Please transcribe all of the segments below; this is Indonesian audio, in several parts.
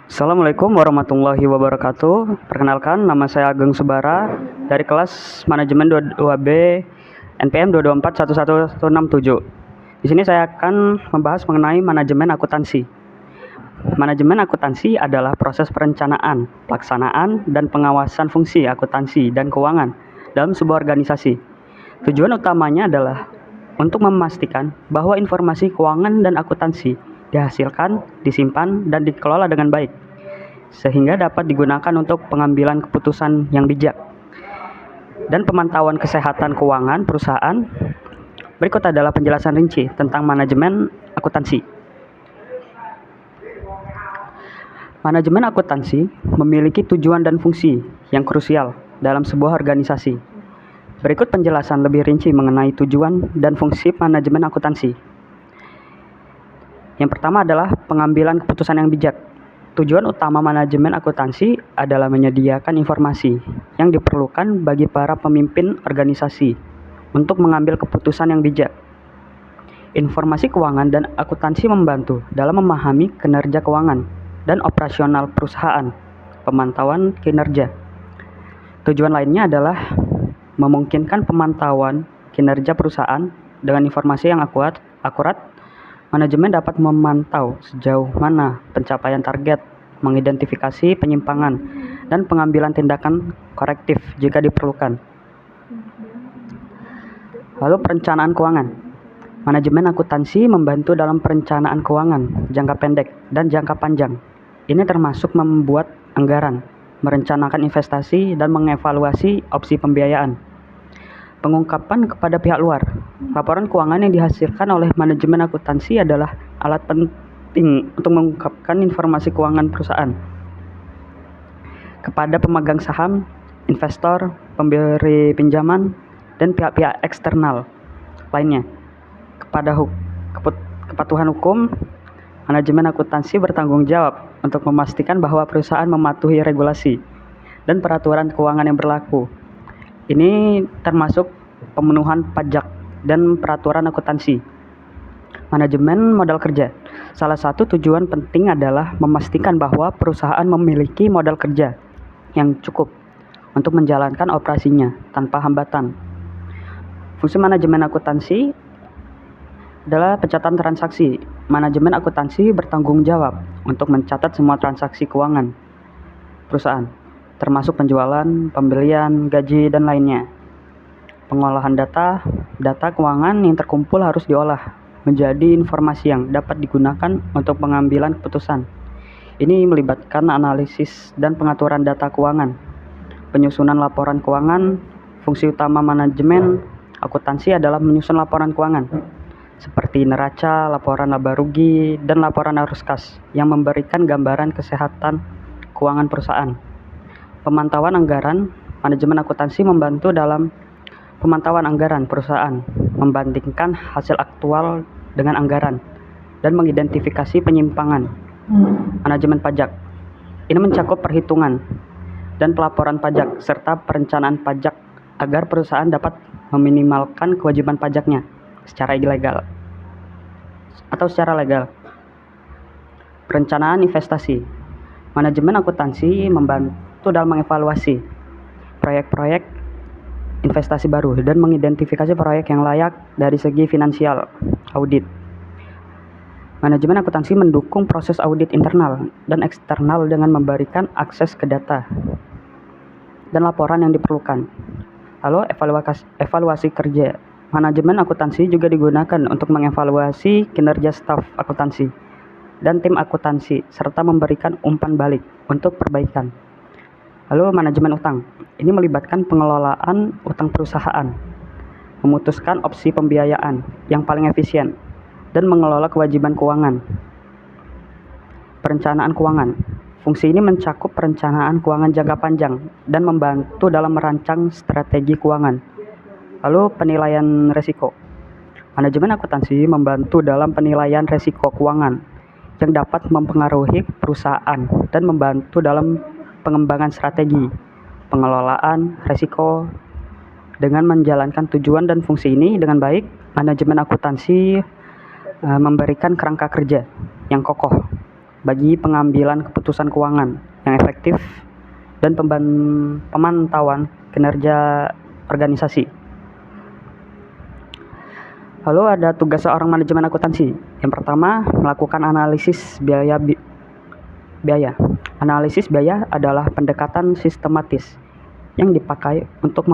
Assalamualaikum warahmatullahi wabarakatuh. Perkenalkan, nama saya Ageng Subara dari kelas Manajemen 22B NPM 2241167. Di sini saya akan membahas mengenai manajemen akuntansi. Manajemen akuntansi adalah proses perencanaan, pelaksanaan, dan pengawasan fungsi akuntansi dan keuangan dalam sebuah organisasi. Tujuan utamanya adalah untuk memastikan bahwa informasi keuangan dan akuntansi dihasilkan, disimpan, dan dikelola dengan baik, sehingga dapat digunakan untuk pengambilan keputusan yang bijak. Dan pemantauan kesehatan keuangan perusahaan. Berikut adalah penjelasan rinci tentang manajemen akuntansi. Manajemen akuntansi memiliki tujuan dan fungsi yang krusial dalam sebuah organisasi. Berikut penjelasan lebih rinci mengenai tujuan dan fungsi manajemen akuntansi. Yang pertama adalah pengambilan keputusan yang bijak. Tujuan utama manajemen akuntansi adalah menyediakan informasi yang diperlukan bagi para pemimpin organisasi untuk mengambil keputusan yang bijak. Informasi keuangan dan akuntansi membantu dalam memahami kinerja keuangan dan operasional perusahaan, pemantauan kinerja. Tujuan lainnya adalah memungkinkan pemantauan kinerja perusahaan dengan informasi yang akurat. Manajemen dapat memantau sejauh mana pencapaian target, mengidentifikasi penyimpangan, dan pengambilan tindakan korektif jika diperlukan. Lalu perencanaan keuangan. Manajemen akuntansi membantu dalam perencanaan keuangan jangka pendek dan jangka panjang. Ini termasuk membuat anggaran, merencanakan investasi, dan mengevaluasi opsi pembiayaan. Pengungkapan kepada pihak luar. Laporan keuangan yang dihasilkan oleh manajemen akuntansi adalah alat penting untuk mengungkapkan informasi keuangan perusahaan kepada pemegang saham, investor, pemberi pinjaman, dan pihak-pihak eksternal lainnya. Kepada kepatuhan hukum, manajemen akuntansi bertanggung jawab untuk memastikan bahwa perusahaan mematuhi regulasi dan peraturan keuangan yang berlaku. Ini termasuk pemenuhan pajak dan peraturan akuntansi. Manajemen modal kerja. Salah satu tujuan penting adalah memastikan bahwa perusahaan memiliki modal kerja yang cukup untuk menjalankan operasinya tanpa hambatan. Fungsi manajemen akuntansi adalah pencatatan transaksi. Manajemen akuntansi bertanggung jawab untuk mencatat semua transaksi keuangan perusahaan, termasuk penjualan, pembelian, gaji, dan lainnya. Pengolahan data keuangan yang terkumpul harus diolah menjadi informasi yang dapat digunakan untuk pengambilan keputusan. Ini melibatkan analisis dan pengaturan data keuangan, penyusunan laporan keuangan. Fungsi utama manajemen akuntansi adalah menyusun laporan keuangan, seperti neraca, laporan laba rugi, dan laporan arus kas yang memberikan gambaran kesehatan keuangan perusahaan. Pemantauan anggaran. Manajemen akuntansi membantu dalam pemantauan anggaran perusahaan, membandingkan hasil aktual dengan anggaran, dan mengidentifikasi penyimpangan. Manajemen pajak. Ini mencakup perhitungan dan pelaporan pajak serta perencanaan pajak agar perusahaan dapat meminimalkan kewajiban pajaknya secara ilegal atau secara legal. Perencanaan investasi. Manajemen akuntansi membantu dalam mengevaluasi proyek-proyek investasi baru dan mengidentifikasi proyek yang layak dari segi finansial. Audit. Manajemen akuntansi mendukung proses audit internal dan eksternal dengan memberikan akses ke data dan laporan yang diperlukan. Lalu evaluasi kerja. Manajemen akuntansi juga digunakan untuk mengevaluasi kinerja staf akuntansi dan tim akuntansi serta memberikan umpan balik untuk perbaikan. Lalu manajemen utang. Ini melibatkan pengelolaan utang perusahaan, memutuskan opsi pembiayaan yang paling efisien, dan mengelola kewajiban keuangan. Perencanaan keuangan. Fungsi ini mencakup perencanaan keuangan jangka panjang dan membantu dalam merancang strategi keuangan. Lalu penilaian risiko. Manajemen akuntansi membantu dalam penilaian risiko keuangan yang dapat mempengaruhi perusahaan dan membantu dalam pengembangan strategi pengelolaan risiko. Dengan menjalankan tujuan dan fungsi ini dengan baik, manajemen akuntansi memberikan kerangka kerja yang kokoh bagi pengambilan keputusan keuangan yang efektif dan pemantauan kinerja organisasi. Lalu ada tugas seorang manajemen akuntansi. Yang pertama, melakukan analisis biaya. Analisis biaya adalah pendekatan sistematis yang dipakai untuk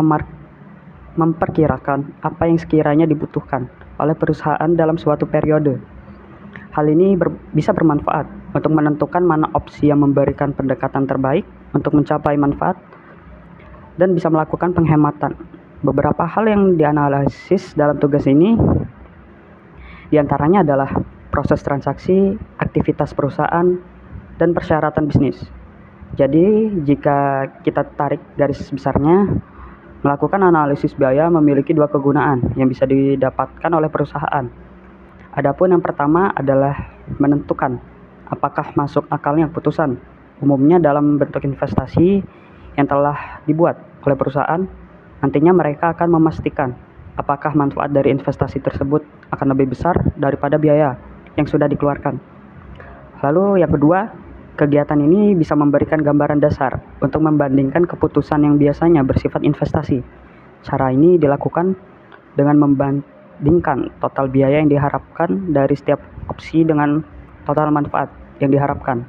memperkirakan apa yang sekiranya dibutuhkan oleh perusahaan dalam suatu periode. Hal ini bisa bermanfaat untuk menentukan mana opsi yang memberikan pendekatan terbaik untuk mencapai manfaat dan bisa melakukan penghematan. Beberapa hal yang dianalisis dalam tugas ini diantaranya adalah proses transaksi, aktivitas perusahaan, dan persyaratan bisnis. Jadi, jika kita tarik garis besarnya, melakukan analisis biaya memiliki dua kegunaan yang bisa didapatkan oleh perusahaan. Adapun yang pertama adalah menentukan apakah masuk akalnya keputusan, umumnya dalam bentuk investasi yang telah dibuat oleh perusahaan. Nantinya mereka akan memastikan apakah manfaat dari investasi tersebut akan lebih besar daripada biaya yang sudah dikeluarkan. Lalu yang kedua, kegiatan ini bisa memberikan gambaran dasar untuk membandingkan keputusan yang biasanya bersifat investasi. Cara ini dilakukan dengan membandingkan total biaya yang diharapkan dari setiap opsi dengan total manfaat yang diharapkan.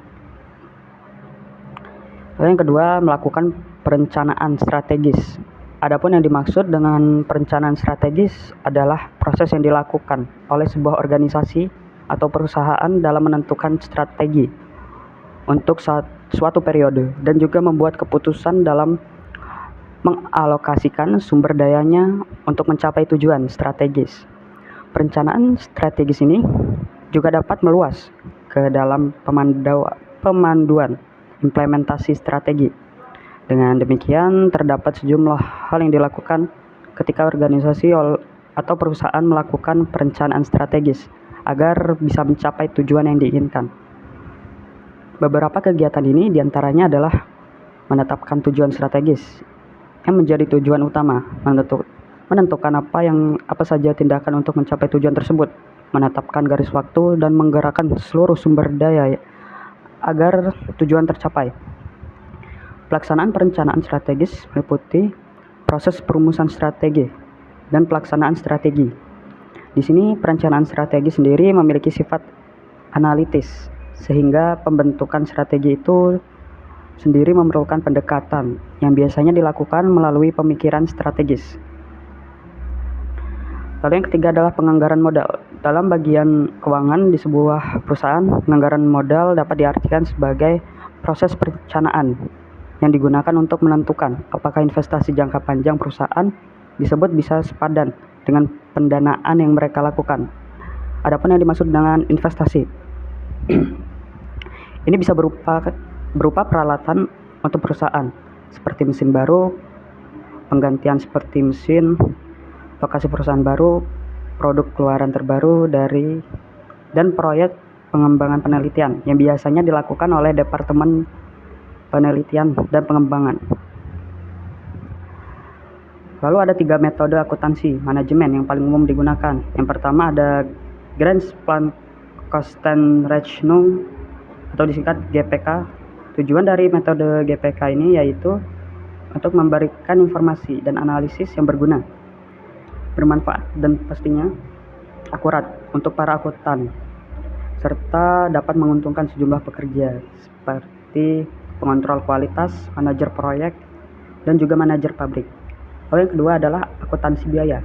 Lalu yang kedua, melakukan perencanaan strategis. Adapun yang dimaksud dengan perencanaan strategis adalah proses yang dilakukan oleh sebuah organisasi atau perusahaan dalam menentukan strategi untuk suatu periode dan juga membuat keputusan dalam mengalokasikan sumber dayanya untuk mencapai tujuan strategis. Perencanaan strategis ini juga dapat meluas ke dalam pemanduan implementasi strategi. Dengan demikian, terdapat sejumlah hal yang dilakukan ketika organisasi atau perusahaan melakukan perencanaan strategis agar bisa mencapai tujuan yang diinginkan. Beberapa kegiatan ini diantaranya adalah menetapkan tujuan strategis yang menjadi tujuan utama, menentukan apa saja tindakan untuk mencapai tujuan tersebut, menetapkan garis waktu dan menggerakkan seluruh sumber daya agar tujuan tercapai. Pelaksanaan perencanaan strategis meliputi proses perumusan strategi dan pelaksanaan strategi. Di sini perencanaan strategi sendiri memiliki sifat analitis, sehingga pembentukan strategi itu sendiri memerlukan pendekatan yang biasanya dilakukan melalui pemikiran strategis. Lalu yang ketiga adalah penganggaran modal. Dalam bagian keuangan di sebuah perusahaan, penganggaran modal dapat diartikan sebagai proses perencanaan yang digunakan untuk menentukan apakah investasi jangka panjang perusahaan disebut bisa sepadan dengan pendanaan yang mereka lakukan. Adapun yang dimaksud dengan investasi, ini bisa berupa peralatan untuk perusahaan seperti mesin baru, penggantian seperti mesin, lokasi perusahaan baru, produk keluaran terbaru dan proyek pengembangan penelitian yang biasanya dilakukan oleh Departemen Penelitian dan Pengembangan. Lalu ada 3 metode akuntansi manajemen yang paling umum digunakan. Yang pertama ada Grens-Plan-Kosten-Rechnung atau disingkat GPK. Tujuan dari metode GPK ini yaitu untuk memberikan informasi dan analisis yang berguna, bermanfaat, dan pastinya akurat untuk para akuntan, serta dapat menguntungkan sejumlah pekerja seperti pengontrol kualitas, manajer proyek, dan juga manajer pabrik. Lalu yang kedua adalah akuntansi biaya.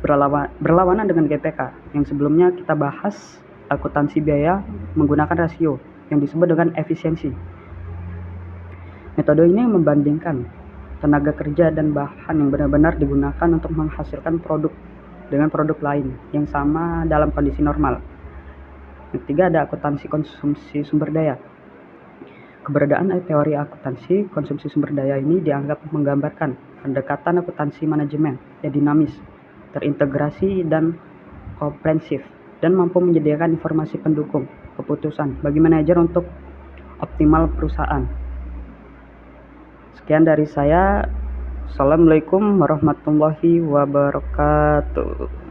Berlawanan dengan GPK yang sebelumnya kita bahas, akuntansi biaya menggunakan rasio yang disebut dengan efisiensi. Metode ini membandingkan tenaga kerja dan bahan yang benar-benar digunakan untuk menghasilkan produk dengan produk lain yang sama dalam kondisi normal. Yang ketiga ada akuntansi konsumsi sumber daya. Keberadaan teori akuntansi konsumsi sumber daya ini dianggap menggambarkan pendekatan akuntansi manajemen yang dinamis, terintegrasi, dan komprehensif, dan mampu menyediakan informasi pendukung keputusan bagi manajer untuk optimal perusahaan. Sekian dari saya. Assalamualaikum warahmatullahi wabarakatuh.